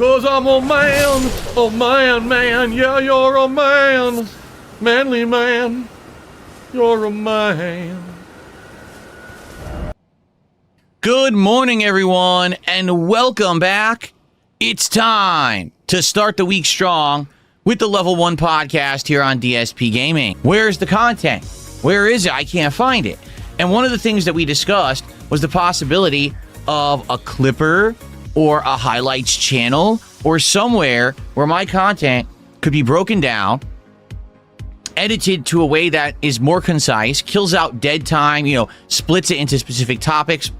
'Cause I'm a man, man, yeah, you're a man, manly man, you're a man. Good morning, everyone, and welcome back. It's time to start the week strong with the Level 1 podcast here on DSP Gaming. Where's the content? Where is it? I can't find it. And one of the things that we discussed was the possibility of a Clipper or a highlights channel or somewhere where my content could be broken down, edited to a way that is more concise, kills out dead time, splits it into specific topics.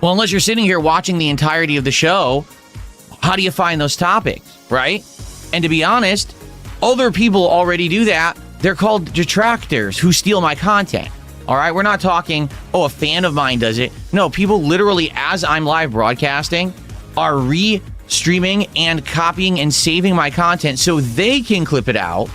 Well, unless you're sitting here watching the entirety of the show, how do you find those topics, right? And to be honest, other people already do that. They're called detractors who steal my content. All right, we're not talking, a fan of mine does it. No, people literally, as I'm live broadcasting, are re-streaming and copying and saving my content so they can clip it out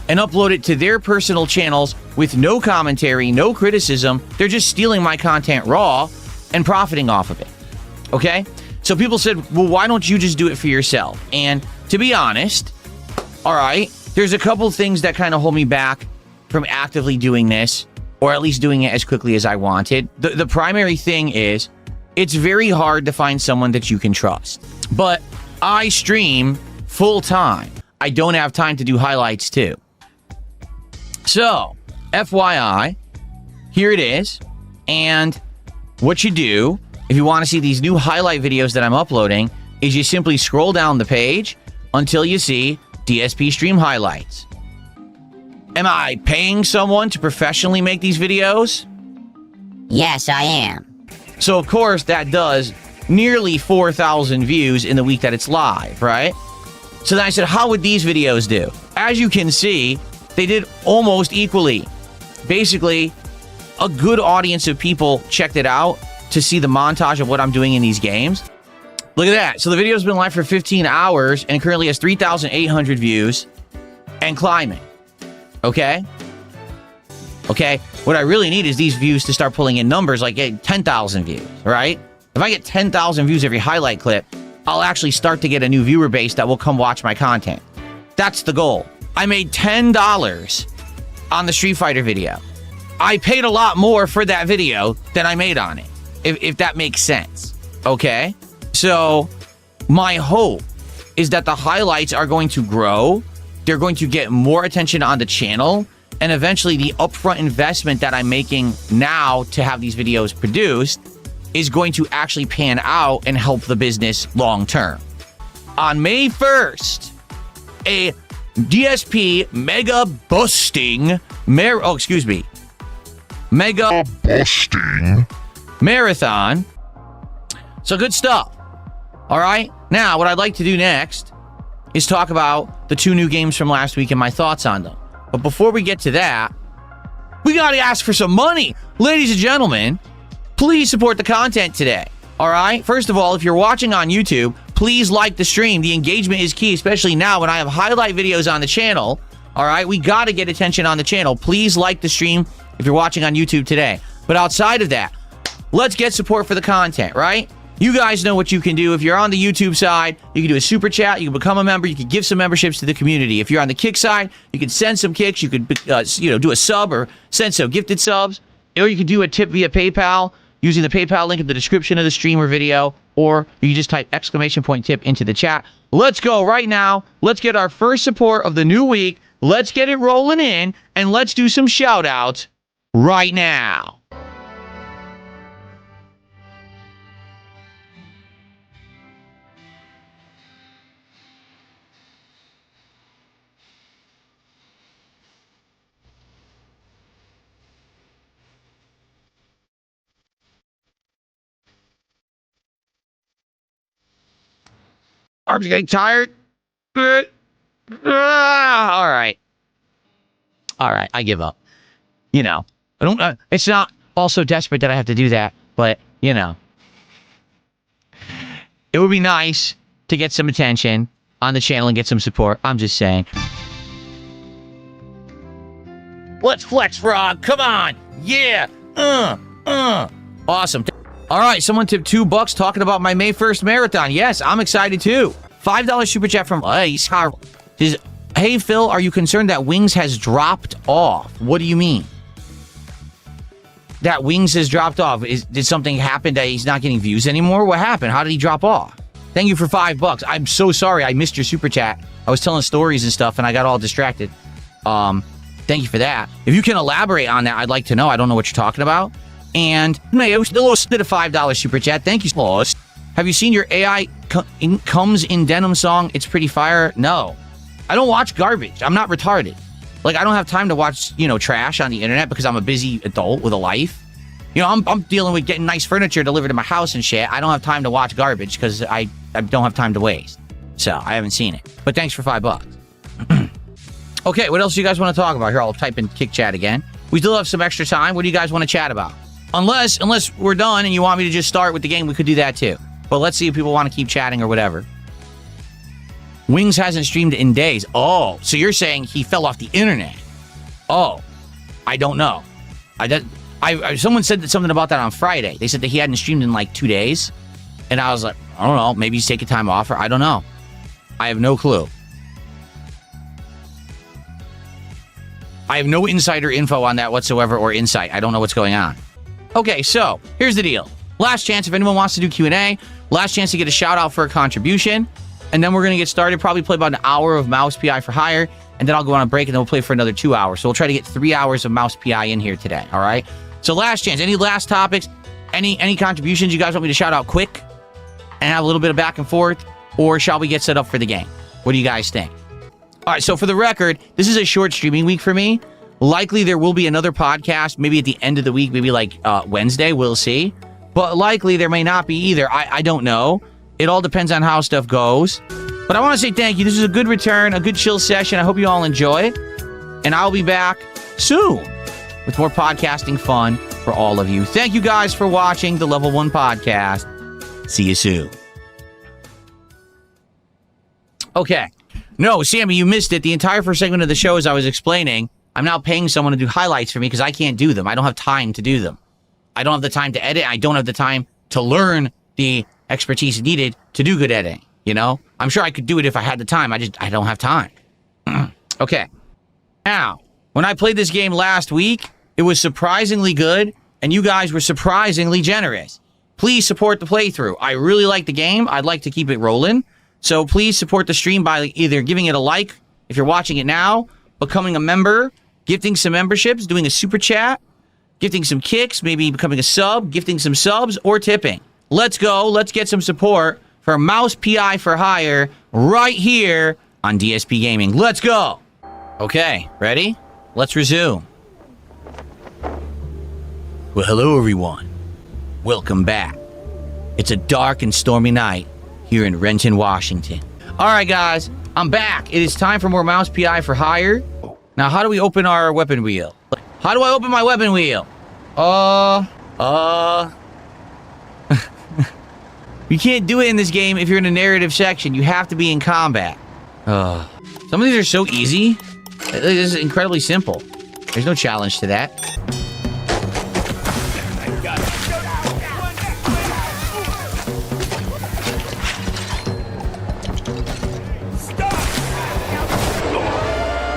and upload it to their personal channels with no commentary, no criticism. They're just stealing my content raw and profiting off of it. Okay? So people said, well, why don't you just do it for yourself? And to be honest, all right, there's a couple things that kind of hold me back from actively doing this, or at least doing it as quickly as I wanted. The primary thing is, it's very hard to find someone that you can trust. But I stream full time. I don't have time to do highlights too. So, FYI, here it is. And what you do, if you want to see these new highlight videos that I'm uploading, is you simply scroll down the page until you see DSP stream highlights. Am I paying someone to professionally make these videos? Yes, I am. So, of course, that does nearly 4,000 views in the week that it's live, right? So then I said, how would these videos do? As you can see, they did almost equally. Basically, a good audience of people checked it out to see the montage of what I'm doing in these games. Look at that. So the video's been live for 15 hours and currently has 3,800 views and climbing. Okay? Okay? What I really need is these views to start pulling in numbers like 10,000 views, right? If I get 10,000 views every highlight clip, I'll actually start to get a new viewer base that will come watch my content. That's the goal. I made $10 on the Street Fighter video. I paid a lot more for that video than I made on it, if that makes sense. Okay? So, my hope is that the highlights are going to grow. They're going to get more attention on the channel. And eventually, the upfront investment that I'm making now to have these videos produced is going to actually pan out and help the business long term. On May 1st, a DSP mega busting marathon. So good stuff. All right. Now, what I'd like to do next is talk about the two new games from last week and my thoughts on them. But before we get to that, we got to ask for some money. Ladies and gentlemen, please support the content today. All right. First of all, if you're watching on YouTube, please like the stream. The engagement is key, especially now when I have highlight videos on the channel. All right. We got to get attention on the channel. Please like the stream if you're watching on YouTube today. But outside of that, let's get support for the content, right? You guys know what you can do. If you're on the YouTube side, you can do a super chat. You can become a member. You can give some memberships to the community. If you're on the Kick side, you can send some kicks. You could, do a sub or send some gifted subs. Or you can do a tip via PayPal using the PayPal link in the description of the stream or video. Or you just type !tip into the chat. Let's go right now. Let's get our first support of the new week. Let's get it rolling in. And let's do some shout outs right now. Arms getting tired. All right. I give up. I don't. It's not all so desperate that I have to do that, but it would be nice to get some attention on the channel and get some support. I'm just saying. Let's flex, Frog. Come on. Yeah. Awesome. All right, someone tipped $2 talking about my May 1st marathon. Yes, I'm excited too. $5 super chat from Ice. Says, hey, Phil, are you concerned that Wings has dropped off? What do you mean? That Wings has dropped off. Did something happen that he's not getting views anymore? What happened? How did he drop off? Thank you for $5. I'm so sorry I missed your super chat. I was telling stories and stuff and I got all distracted. Thank you for that. If you can elaborate on that, I'd like to know. I don't know what you're talking about. And Mayo did a $5 super chat. Thank you, Sloss. Have you seen your AI comes in denim song? It's pretty fire. No, I don't watch garbage. I'm not retarded. Like, I don't have time to watch, trash on the internet because I'm a busy adult with a life. I'm dealing with getting nice furniture delivered to my house and shit. I don't have time to watch garbage because I don't have time to waste. So I haven't seen it. But thanks for $5. Okay, what else do you guys want to talk about? Here, I'll type in Kick Chat again. We still have some extra time. What do you guys want to chat about? Unless we're done and you want me to just start with the game, we could do that too. But let's see if people want to keep chatting or whatever. Wings hasn't streamed in days. Oh, so you're saying he fell off the internet? Oh, I don't know. Someone said something about that on Friday. They said that he hadn't streamed in like 2 days. And I was like, I don't know. Maybe he's taking time off or I don't know. I have no clue. I have no insider info on that whatsoever or insight. I don't know what's going on. Okay, so here's the deal. Last chance if anyone wants to do Q&A. Last chance to get a shout out for a contribution. And then we're going to get started. Probably play about an hour of Mouse PI for Hire. And then I'll go on a break and then we'll play for another 2 hours. So we'll try to get 3 hours of Mouse PI in here today. All right. So last chance. Any last topics? Any contributions you guys want me to shout out quick? And have a little bit of back and forth? Or shall we get set up for the game? What do you guys think? All right. So for the record, this is a short streaming week for me. Likely there will be another podcast. Maybe at the end of the week. Maybe like Wednesday. We'll see. But likely there may not be either. I don't know. It all depends on how stuff goes. But I want to say thank you. This is a good return, a good chill session. I hope you all enjoy it. And I'll be back soon with more podcasting fun for all of you. Thank you guys for watching the Level 1 podcast. See you soon. Okay. No, Sammy, you missed it. The entire first segment of the show, as I was explaining, I'm now paying someone to do highlights for me because I can't do them. I don't have time to do them. I don't have the time to edit. I don't have the time to learn the expertise needed to do good editing, I'm sure I could do it if I had the time. I don't have time. Okay. Now, when I played this game last week, it was surprisingly good, and you guys were surprisingly generous. Please support the playthrough. I really like the game. I'd like to keep it rolling. So please support the stream by either giving it a like, if you're watching it now, becoming a member, gifting some memberships, doing a super chat, gifting some kicks, maybe becoming a sub, gifting some subs, or tipping. Let's go. Let's get some support for Mouse PI for Hire right here on DSP Gaming. Let's go. Okay, ready? Let's resume. Well, hello, everyone. Welcome back. It's a dark and stormy night here in Renton, Washington. All right, guys, I'm back. It is time for more Mouse PI for Hire. Now, how do we open our weapon wheel? How do I open my weapon wheel? You can't do it in this game if you're in a narrative section. You have to be in combat. Some of these are so easy. This is incredibly simple. There's no challenge to that.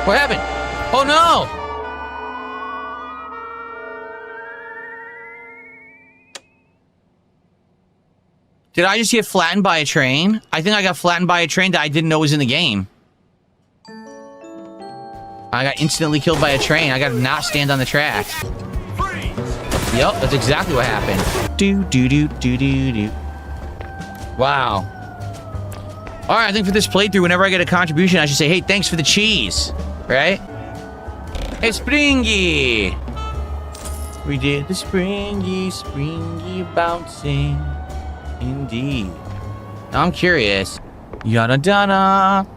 What happened? Oh no! Did I just get flattened by a train? I think I got flattened by a train that I didn't know was in the game. I got instantly killed by a train. I got to not stand on the tracks. Yep, that's exactly what happened. Wow. All right, I think for this playthrough, whenever I get a contribution, I should say, hey, thanks for the cheese. Right? Hey, Springy. We did the springy bouncing. Indeed. Now I'm curious. Yada dada.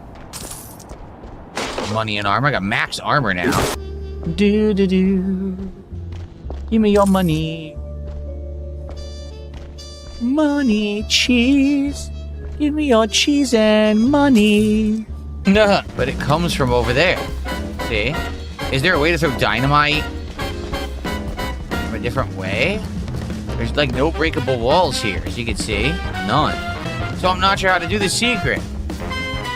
Money and armor. I got max armor now. Do do do. Give me your money. Money, cheese. Give me your cheese and money. No, but it comes from over there. See? Is there a way to throw dynamite from a different way? There's like no breakable walls here, as you can see. None. So I'm not sure how to do the secret.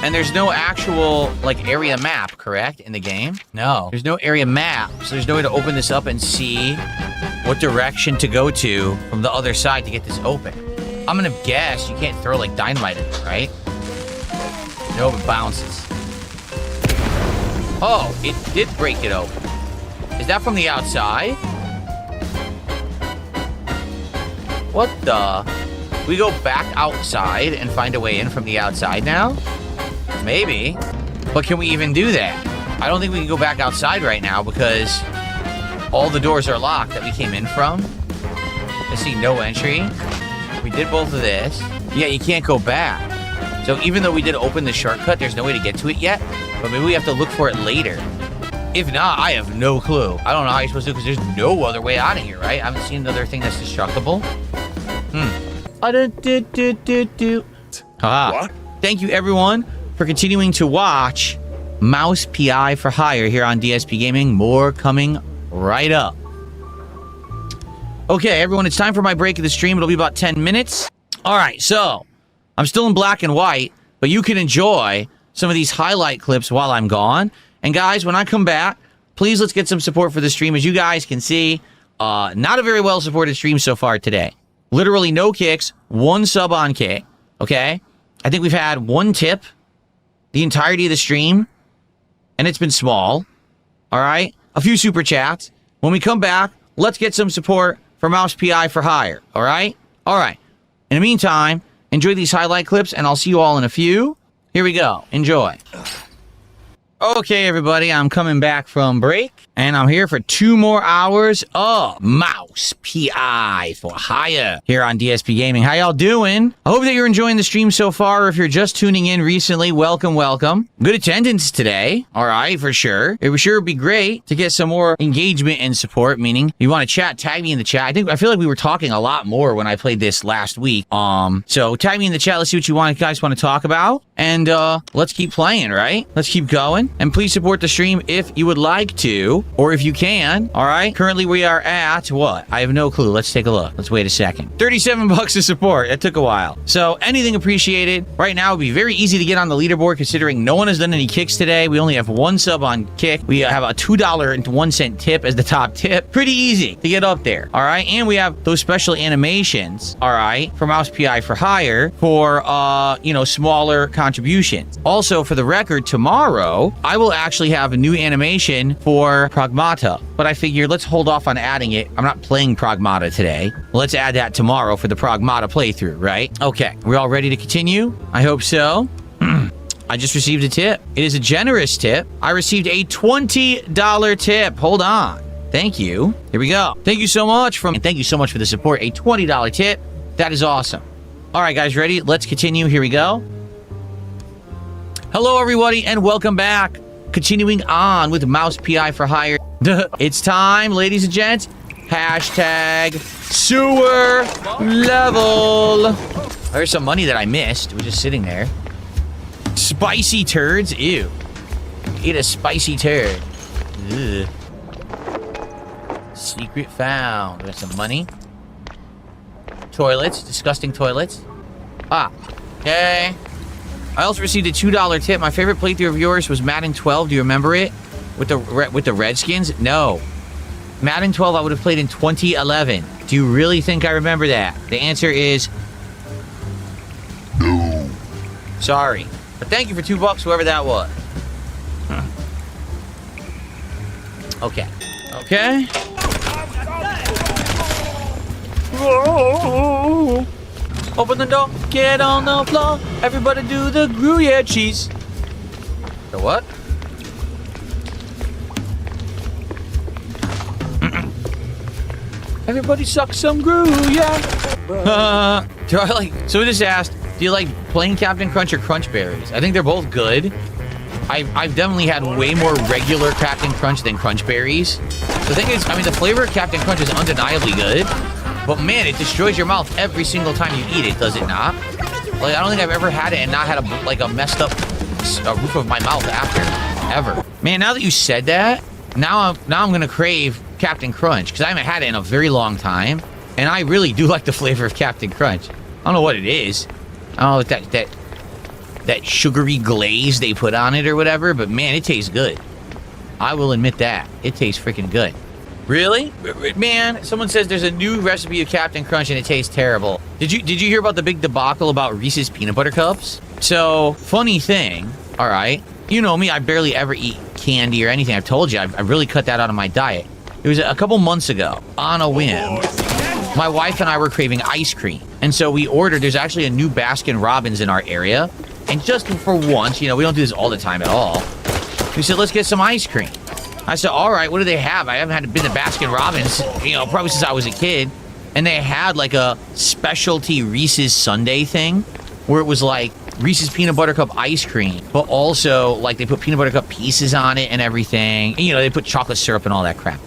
And there's no actual, like, area map, correct, in the game? No. There's no area map, so there's no way to open this up and see what direction to go to from the other side to get this open. I'm gonna guess you can't throw, like, dynamite at it, right? No, it bounces. Oh, it did break it open. Is that from the outside? What the? We go back outside and find a way in from the outside now? Maybe. But can we even do that? I don't think we can go back outside right now because all the doors are locked that we came in from. I see no entry. We did both of this. Yeah, you can't go back. So even though we did open the shortcut, there's no way to get to it yet. But maybe we have to look for it later. If not, I have no clue. I don't know how you're supposed to do it because there's no other way out of here, right? I haven't seen another thing that's destructible. What? Thank you, everyone, for continuing to watch Mouse PI for Hire here on DSP Gaming. More coming right up. Okay, everyone, it's time for my break of the stream. It'll be about 10 minutes. All right, so I'm still in black and white, but you can enjoy some of these highlight clips while I'm gone. And guys, when I come back, please let's get some support for the stream. As you guys can see, not a very well supported stream so far today. Literally no kicks, 1 sub on kick, okay? I think we've had 1 tip the entirety of the stream, and it's been small, all right? A few super chats. When we come back, let's get some support for Mouse PI for Hire, all right? All right. In the meantime, enjoy these highlight clips, and I'll see you all in a few. Here we go. Enjoy. Okay, everybody, I'm coming back from break, and I'm here for 2 more hours of Mouse PI for Hire here on DSP Gaming. How y'all doing? I hope that you're enjoying the stream so far, or if you're just tuning in recently, welcome, welcome. Good attendance today, all right, for sure. It would sure be great to get some more engagement and support, meaning you want to chat, tag me in the chat. I feel like we were talking a lot more when I played this last week. So tag me in the chat, let's see what you guys want to talk about, and let's keep playing, right? Let's keep going. And please support the stream if you would like to, or if you can, all right? Currently, we are at, what? I have no clue. Let's take a look. Let's wait a second. 37 bucks to support. That took a while. So, anything appreciated. Right now, it would be very easy to get on the leaderboard, considering no one has done any kicks today. We only have 1 sub on kick. We have a $2.01 tip as the top tip. Pretty easy to get up there, all right? And we have those special animations, all right, for Mouse PI for Hire for, smaller contributions. Also, for the record, tomorrow, I will actually have a new animation for Pragmata, but I figure let's hold off on adding it. I'm not playing Pragmata today. Let's add that tomorrow for the Pragmata playthrough, right? Okay, we're all ready to continue? I hope so. I just received a tip. It is a generous tip. I received a $20 tip. Hold on. Thank you. Here we go. Thank you so much and thank you so much for the support. A $20 tip. That is awesome. All right, guys, ready? Let's continue. Here we go. Hello, everybody, and welcome back. Continuing on with Mouse PI for Hire. It's time, ladies and gents. Hashtag sewer level. There's some money that I missed. It was just sitting there. Spicy turds. Ew. Eat a spicy turd. Ugh. Secret found. There's some money. Toilets. Disgusting toilets. Ah. Okay. I also received a $2 tip. My favorite playthrough of yours was Madden 12. Do you remember it? With the Redskins? No. Madden 12 I would have played in 2011. Do you really think I remember that? The answer is no. Sorry. But thank you for $2, whoever that was. Okay. Okay. Whoa. Open the door, get on the floor, everybody do the Gruyere cheese. The what? Everybody suck some Gruyere. So we just asked, do you like plain Captain Crunch or Crunch Berries? I think they're both good. I've definitely had way more regular Captain Crunch than Crunch Berries. The thing is, the flavor of Captain Crunch is undeniably good. But man, it destroys your mouth every single time you eat it, does it not? Like, I don't think I've ever had it and not had a messed up roof of my mouth after, ever. Man, now that you said that, now I'm gonna crave Captain Crunch because I haven't had it in a very long time, and I really do like the flavor of Captain Crunch. I don't know what it is. I don't know if that sugary glaze they put on it or whatever, but man, it tastes good. I will admit that. It tastes freaking good. Really? Man, someone says there's a new recipe of Captain Crunch and it tastes terrible. Did you hear about the big debacle about Reese's peanut butter cups? So, funny thing, all right, you know me, I barely ever eat candy or anything. I've told you, I've really cut that out of my diet. It was a couple months ago, on a whim, my wife and I were craving ice cream. And so we ordered, there's actually a new Baskin Robbins in our area. And just for once, you know, we don't do this all the time at all. We said, let's get some ice cream. I said, all right, what do they have? I haven't been to Baskin Robbins, you know, probably since I was a kid. And they had like a specialty Reese's Sundae thing where it was like Reese's peanut butter cup ice cream, but also like they put peanut butter cup pieces on it and everything. And, you know, they put chocolate syrup and all that crap.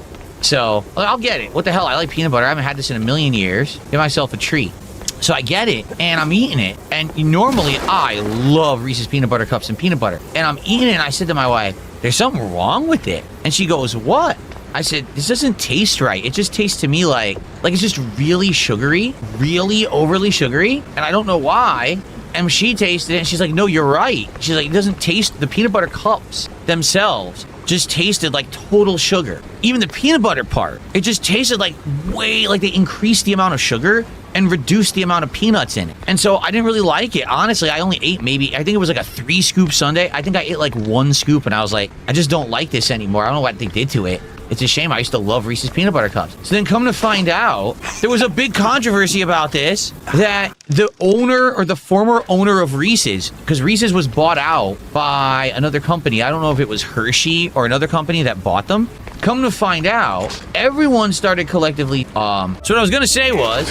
So I'll get it. What the hell? I like peanut butter. I haven't had this in a million years. Give myself a treat. So I get it, and I'm eating it. And normally, I love Reese's peanut butter cups and peanut butter. And I'm eating it, and I said to my wife, there's something wrong with it. And she goes, what? I said, this doesn't taste right. It just tastes to me like it's just really sugary, really overly sugary. And I don't know why. And she tasted it, and she's like, no, you're right. She's like, it doesn't taste, the peanut butter cups themselves just tasted like total sugar. Even the peanut butter part, it just tasted like like they increased the amount of sugar and reduced the amount of peanuts in it. And so I didn't really like it. Honestly, I only ate maybe, I think it was like a 3-scoop sundae. I think I ate like 1 scoop and I was like, I just don't like this anymore. I don't know what they did to it. It's a shame. I used to love Reese's peanut butter cups. So then come to find out, there was a big controversy about this, that the owner or the former owner of Reese's, because Reese's was bought out by another company. I don't know if it was Hershey or another company that bought them. Come to find out, everyone started collectively, so what I was gonna say was,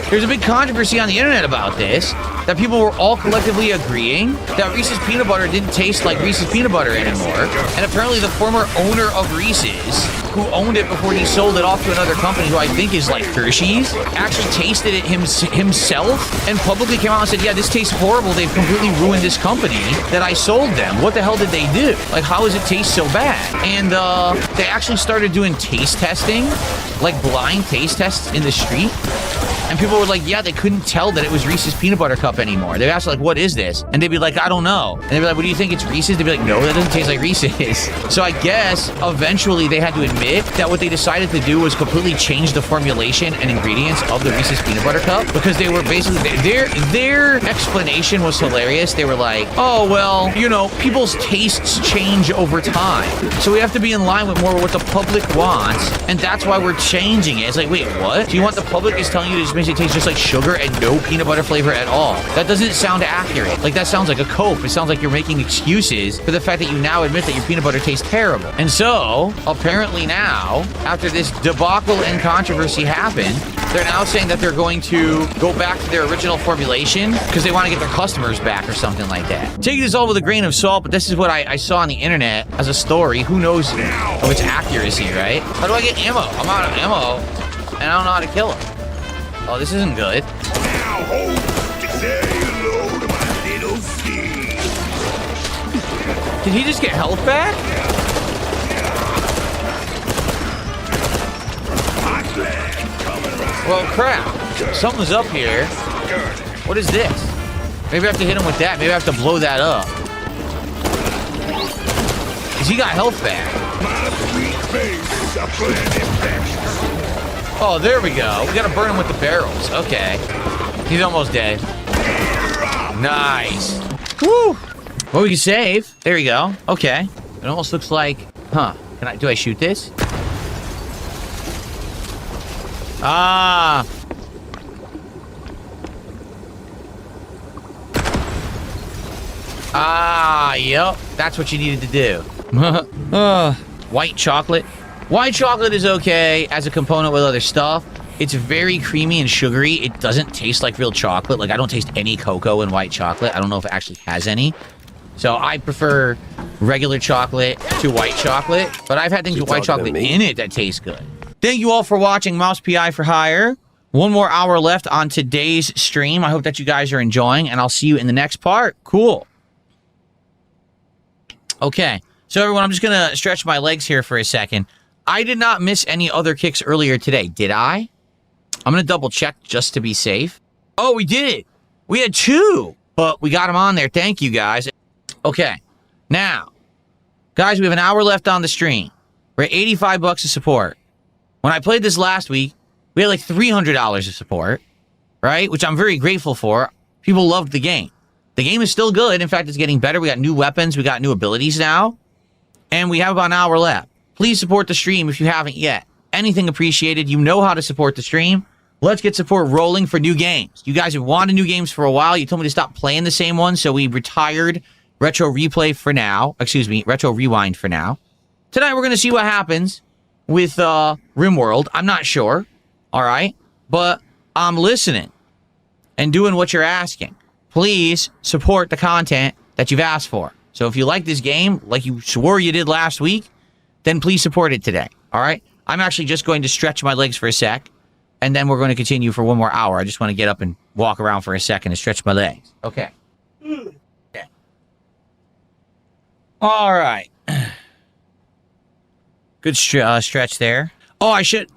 there's a big controversy on the internet about this, that people were all collectively agreeing that Reese's peanut butter didn't taste like Reese's peanut butter anymore. And apparently the former owner of Reese's, who owned it before he sold it off to another company who I think is like Hershey's, actually tasted it himself and publicly came out and said, yeah, this tastes horrible. They've completely ruined this company that I sold them. What the hell did they do? Like, how does it taste so bad? And they actually started doing taste testing, like blind taste tests in the street. And people were like, yeah, they couldn't tell that it was Reese's peanut butter cup anymore. They'd ask like, what is this? And they'd be like, I don't know. And they'd be like, what do you think, it's Reese's? They'd be like, no, that doesn't taste like Reese's. So I guess eventually they had to admit that what they decided to do was completely change the formulation and ingredients of the Reese's peanut butter cup, because they were basically, their explanation was hilarious. They were like, oh, well, you know, people's tastes change over time. So we have to be in line with more of what the public wants. And that's why we're changing it. It's like, wait, what? Do you want the public is telling you to just makes it taste just like sugar and no peanut butter flavor at all? That doesn't sound accurate. Like, that sounds like a cope. It sounds like you're making excuses for the fact that you now admit that your peanut butter tastes terrible. And so, apparently now, after this debacle and controversy happened, they're now saying that they're going to go back to their original formulation because they want to get their customers back or something like that. Take this all with a grain of salt, but this is what I saw on the internet as a story. Who knows of its accuracy, right? How do I get ammo? I'm out of ammo, and I don't know how to kill him. Oh, this isn't good. Now hold to say hello to my little steed. Did he just get health back? Well, crap. Something's up here. What is this? Maybe I have to hit him with that. Maybe I have to blow that up. Because he got health back. My sweet face a plenty infectious. Oh, there we go. We gotta burn him with the barrels. Okay. He's almost dead. Nice. Woo! Well, we can save. There we go. Okay. It almost looks like... Huh. Do I shoot this? Ah! Ah, yep. That's what you needed to do. White chocolate. White chocolate is okay as a component with other stuff. It's very creamy and sugary. It doesn't taste like real chocolate. Like, I don't taste any cocoa in white chocolate. I don't know if it actually has any. So I prefer regular chocolate to white chocolate. But I've had things with white chocolate in it that taste good. Thank you all for watching Mouse PI for Hire. One more hour left on today's stream. I hope that you guys are enjoying, and I'll see you in the next part. Cool. Okay. So everyone, I'm just going to stretch my legs here for a second. I did not miss any other kicks earlier today, did I? I'm going to double check just to be safe. Oh, we did. We had 2. but we got them on there. Thank you, guys. Okay. Now, guys, we have an hour left on the stream. We're at $85 of support. When I played this last week, we had like $300 of support, right? Which I'm very grateful for. People loved the game. The game is still good. In fact, it's getting better. We got new weapons. We got new abilities now. And we have about an hour left. Please support the stream if you haven't yet. Anything appreciated. You know how to support the stream. Let's get support rolling for new games. You guys have wanted new games for a while. You told me to stop playing the same one, so we retired Retro Replay for now. Excuse me, Retro Rewind for now. Tonight we're going to see what happens with RimWorld. I'm not sure, all right? But I'm listening and doing what you're asking. Please support the content that you've asked for. So if you like this game, like you swore you did last week, then please support it today, all right? I'm actually just going to stretch my legs for a sec, and then we're going to continue for one more hour. I just want to get up and walk around for a second and stretch my legs. Okay. Okay. All right. Good stretch there. Oh, I should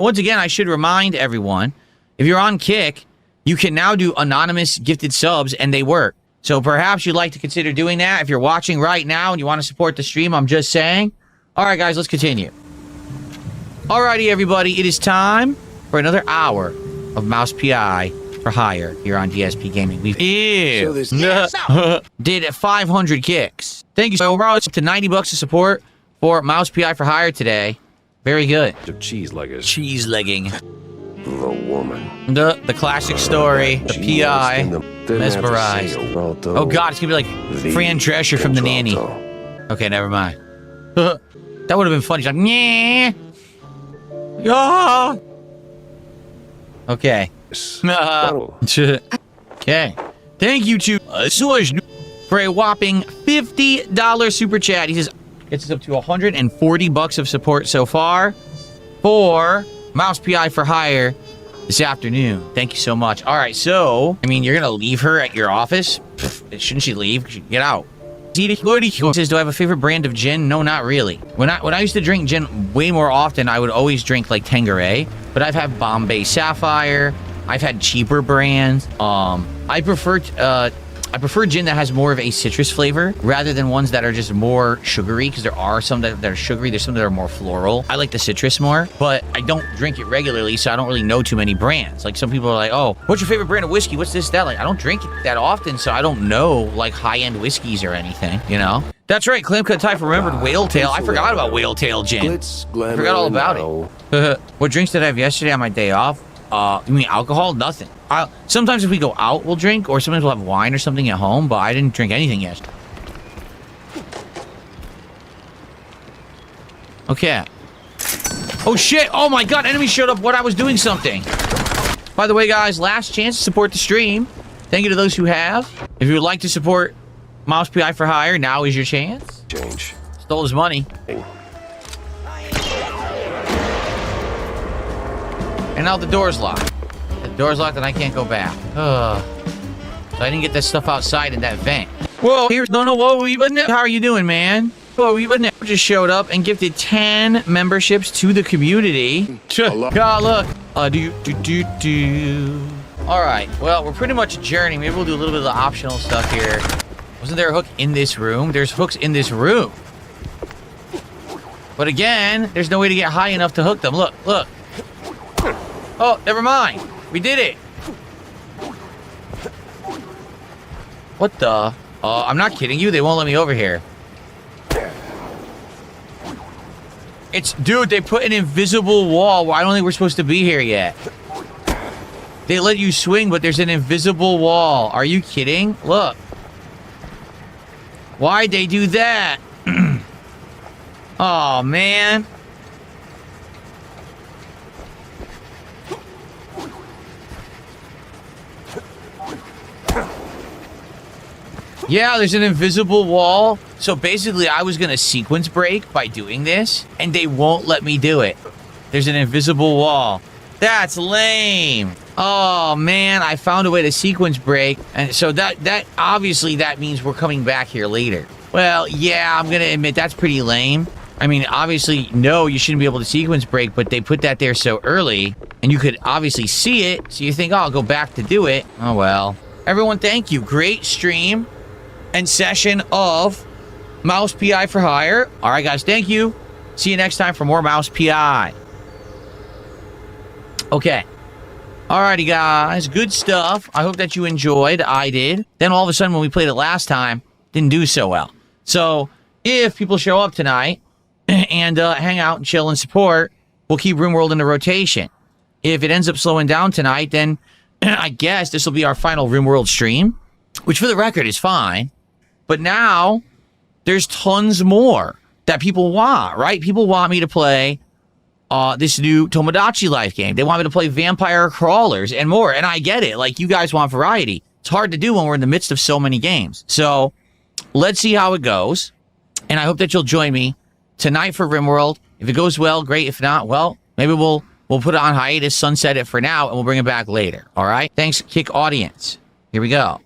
remind everyone, if you're on Kick, you can now do anonymous gifted subs, and they work. So perhaps you'd like to consider doing that. If you're watching right now and you want to support the stream, I'm just saying. All right, guys, let's continue. Alrighty, everybody, it is time for another hour of Mouse PI for hire here on DSP Gaming. We did 500 kicks. Thank you so much. Up to $90 of support for Mouse PI for hire today. Very good. Cheese leggers. Cheese legging. The woman. The classic story. The PI. Mesmerized. Oh God, it's gonna be like Fran Drescher from The Nanny. Okay, never mind. That would have been funny. She's like, yeah. Yeah. Okay. Okay. Thank you to Suj for a whopping $50 super chat. He says gets us up to $140 of support so far for Mouse PI for hire this afternoon. Thank you so much. All right, so I mean, you're gonna leave her at your office? Shouldn't she leave? She get out. Says, do I have a favorite brand of gin? No, not really. When I used to drink gin way more often, I would always drink like Tanqueray, but I've had Bombay Sapphire. I've had cheaper brands. I prefer gin that has more of a citrus flavor rather than ones that are just more sugary, because there are some that are sugary. There's some that are more floral. I like the citrus more, but I don't drink it regularly, so I don't really know too many brands. Like some people are like, oh, what's your favorite brand of whiskey? What's this, that? Like, I don't drink it that often, so I don't know like high-end whiskeys or anything, you know? That's right, Clam Cut Type remembered Whale Tail. I forgot about Whale Tail gin. I forgot all about it. What drinks did I have yesterday on my day off? You mean alcohol? Nothing. Sometimes if we go out, we'll drink, or sometimes we'll have wine or something at home, but I didn't drink anything yet. Okay. Oh, shit. Oh, my God. Enemy showed up when I was doing something. By the way, guys, last chance to support the stream. Thank you to those who have. If you would like to support Mouse PI for hire, now is your chance. Change. Stole his money. And now the door's locked. The door's locked and I can't go back. So I didn't get that stuff outside in that vent. Whoa, here's how are you doing, man? Whoa, we just showed up and gifted 10 memberships to the community. God, look. Alright, well, we're pretty much adjourning. Maybe we'll do a little bit of the optional stuff here. Wasn't there a hook in this room? There's hooks in this room. But again, there's no way to get high enough to hook them. Look, look. Oh, never mind. We did it. What the? I'm not kidding you. They won't let me over here. Dude, they put an invisible wall where I don't think we're supposed to be here yet. They let you swing, but there's an invisible wall. Are you kidding? Look. Why'd they do that? Oh, man. Yeah, there's an invisible wall. So basically, I was going to sequence break by doing this, and they won't let me do it. There's an invisible wall. That's lame. Oh, man, I found a way to sequence break. And so that obviously, that means we're coming back here later. Well, yeah, I'm going to admit that's pretty lame. I mean, obviously, no, you shouldn't be able to sequence break, but they put that there so early, and you could obviously see it, so you think, oh, I'll go back to do it. Oh, well. Everyone, thank you. Great stream and session of Mouse PI for Hire. All right, guys, thank you. See you next time for more Mouse PI. Okay. Alrighty, guys. Good stuff. I hope that you enjoyed. I did. Then all of a sudden, when we played it last time, didn't do so well. So, if people show up tonight and hang out and chill and support, we'll keep RimWorld in the rotation. If it ends up slowing down tonight, then I guess this will be our final RimWorld stream, which for the record is fine. But now, there's tons more that people want, right? People want me to play this new Tomodachi Life game. They want me to play Vampire Crawlers and more. And I get it. Like, you guys want variety. It's hard to do when we're in the midst of so many games. So, let's see how it goes. And I hope that you'll join me tonight for RimWorld. If it goes well, great. If not, well, maybe we'll put it on hiatus, sunset it for now, and we'll bring it back later. All right? Thanks, Kick Audience. Here we go.